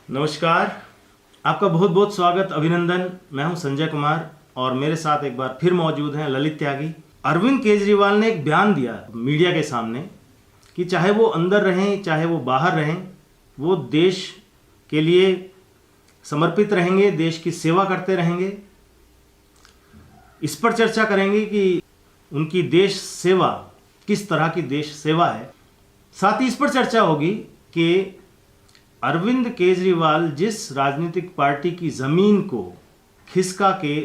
नमस्कार। आपका बहुत बहुत स्वागत, अभिनंदन। मैं हूं संजय कुमार और मेरे साथ एक बार फिर मौजूद हैं ललित त्यागी। अरविंद केजरीवाल ने एक बयान दिया मीडिया के सामने कि चाहे वो अंदर रहें चाहे वो बाहर रहें, वो देश के लिए समर्पित रहेंगे, देश की सेवा करते रहेंगे। इस पर चर्चा करेंगे कि उनकी देश सेवा किस तरह की देश सेवा है। साथ ही इस पर चर्चा होगी कि अरविंद केजरीवाल जिस राजनीतिक पार्टी की ज़मीन को खिसका के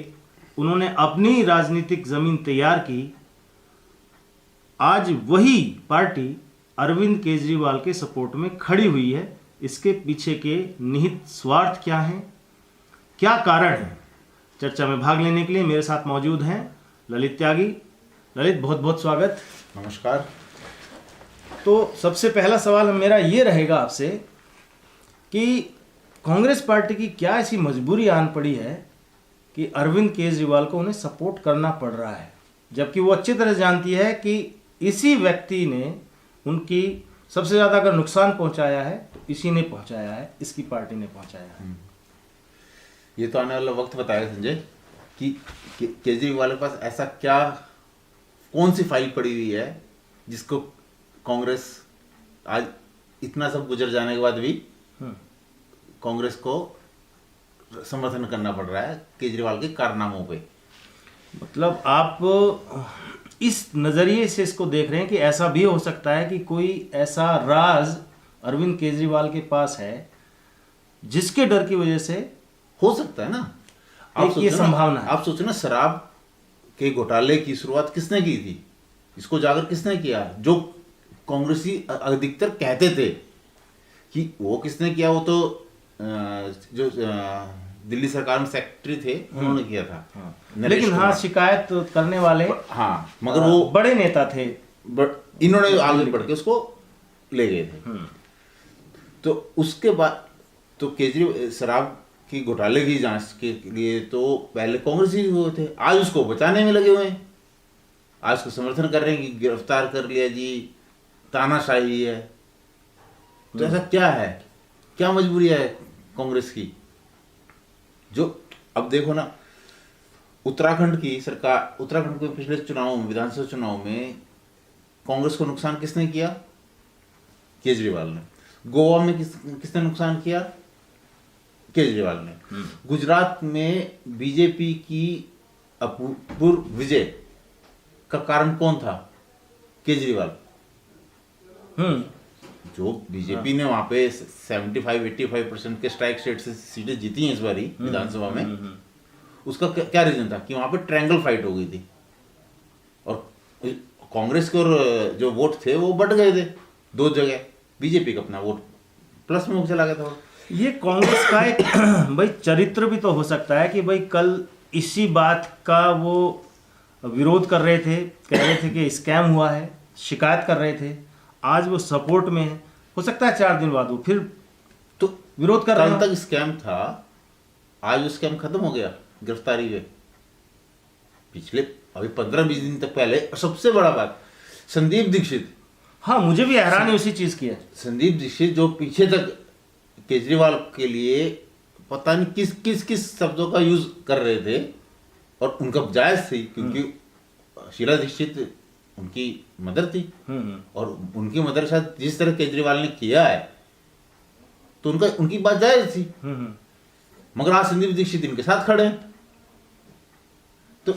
उन्होंने अपनी राजनीतिक ज़मीन तैयार की, आज वही पार्टी अरविंद केजरीवाल के सपोर्ट में खड़ी हुई है। इसके पीछे के निहित स्वार्थ क्या हैं, क्या कारण है? चर्चा में भाग लेने के लिए मेरे साथ मौजूद हैं ललित त्यागी। ललित, बहुत बहुत स्वागत। नमस्कार। तो सबसे पहला सवाल मेरा ये रहेगा आपसे कि कांग्रेस पार्टी की क्या ऐसी मजबूरी आन पड़ी है कि अरविंद केजरीवाल को उन्हें सपोर्ट करना पड़ रहा है, जबकि वो अच्छी तरह जानती है कि इसी व्यक्ति ने उनकी सबसे ज़्यादा अगर नुकसान पहुंचाया है तो इसी ने पहुंचाया है, इसकी पार्टी ने पहुंचाया है। ये तो आने वाला वक्त बताएगा संजय कि केजरीवाल के पास ऐसा क्या, कौन सी फाइल पड़ी हुई है जिसको कांग्रेस आज इतना सब गुजर जाने के बाद भी कांग्रेस को समर्थन करना पड़ रहा है केजरीवाल के कारनामों पे। मतलब आप इस नज़रिए से इसको देख रहे हैं कि ऐसा भी हो सकता है कि कोई ऐसा राज अरविंद केजरीवाल के पास है जिसके डर की वजह से हो सकता है ना। ये संभावना है। आप सोचो ना, शराब के घोटाले की शुरुआत किसने की थी, इसको जागर किसने किया? जो कांग्रेसी अधिकतर कहते थे कि वो किसने किया, वो तो जो दिल्ली सरकार में सेक्रेटरी थे उन्होंने किया था। लेकिन हाँ, शिकायत करने वाले मगर वो बड़े नेता थे। इन्होंने आगे बढ़ के उसको ले गए थे। तो उसके बाद तो केजरीवाल शराब की घोटाले की जांच के लिए तो पहले कांग्रेस ही हुए थे, आज उसको बचाने में लगे हुए हैं। आज उसको समर्थन कर रहे हैं कि गिरफ्तार कर लिया जी, तानाशाही है। तो ऐसा क्या है, क्या मजबूरी है कांग्रेस की? जो अब देखो ना, उत्तराखंड की सरकार, उत्तराखंड के पिछले चुनाव में, विधानसभा चुनाव में कांग्रेस को नुकसान किसने किया? केजरीवाल ने। गोवा में किसने नुकसान किया? केजरीवाल ने। गुजरात में बीजेपी की अपूर्व विजय का कारण कौन था? केजरीवाल। जो बीजेपी ने वहां पे 75-85% के स्ट्राइक स्टेट से सीटें जीती हैं इस बारी विधानसभा में, उसका क्या रीजन था कि वहां पे ट्रायंगल फाइट हो गई थी और कांग्रेस के और जो वोट थे वो बट गए थे दो जगह। बीजेपी का अपना वोट प्लस में चला गया था। ये कांग्रेस का एक भाई चरित्र भी तो हो सकता है कि भाई कल इसी बात का वो विरोध कर रहे थे, कह रहे थे कि स्कैम हुआ है, शिकायत कर रहे थे। आज वो सपोर्ट में है, हो सकता है 4 दिन बाद वो फिर तो विरोध कर रहे हैं। कल तक स्कैम था, आज वो स्कैम खत्म हो गया गिरफ्तारी में। पिछले अभी 15-20 दिन तक पहले, सबसे बड़ा बात, संदीप दीक्षित। हाँ, मुझे भी हैरानी उसी चीज की है। संदीप दीक्षित जो पीछे तक केजरीवाल के लिए पता नहीं किस किस शब्दों का यूज कर रहे थे, और उनका जायज थी क्योंकि शीला दीक्षित उनकी मदर थी और उनकी मदर के साथ जिस तरह केजरीवाल ने किया है तो उनकी बात जायज थी। मगर आज संदीप दीक्षित इनके साथ खड़े हैं, तो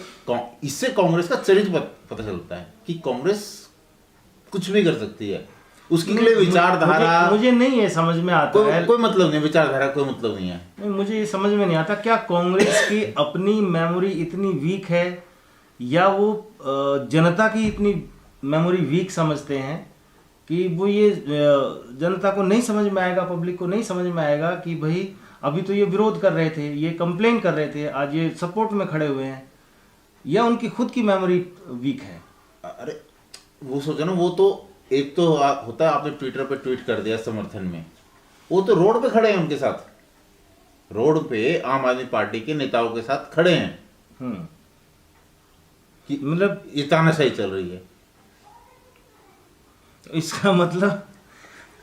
इससे कांग्रेस का चरित्र पता चलता है कि कांग्रेस कुछ भी कर सकती है। उसके लिए विचारधारा मुझे नहीं है समझ में आता है। कोई मतलब नहीं, विचारधारा कोई मतलब नहीं है। मुझे ये समझ में नहीं आता, क्या कांग्रेस की अपनी मेमोरी इतनी वीक है या वो जनता की इतनी मेमोरी वीक समझते हैं कि वो ये जनता को नहीं समझ में आएगा, पब्लिक को नहीं समझ में आएगा कि भाई अभी तो ये विरोध कर रहे थे, ये कंप्लेन कर रहे थे, आज ये सपोर्ट में खड़े हुए हैं, या उनकी खुद की मेमोरी वीक है। अरे वो सोचो ना, वो तो एक तो होता है आपने ट्विटर पे ट्वीट कर दिया समर्थन में, वो तो रोड पे खड़े हैं उनके साथ, रोड पे आम आदमी पार्टी के नेताओं के साथ खड़े हैं कि मतलब ये तानाशाही चल रही है। इसका मतलब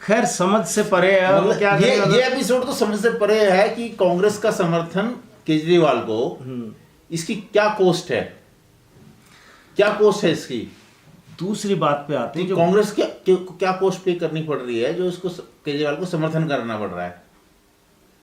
खैर समझ से परे है। अब मतलब क्या ये करें, ये एपिसोड तो समझ से परे है कि कांग्रेस का समर्थन केजरीवाल को, इसकी क्या कॉस्ट है, क्या कॉस्ट है इसकी? दूसरी बात पे आते हैं जो कांग्रेस क्या क्या कॉस्ट पे करनी पड़ रही है जो इसको केजरीवाल को समर्थन करना पड़ रहा है?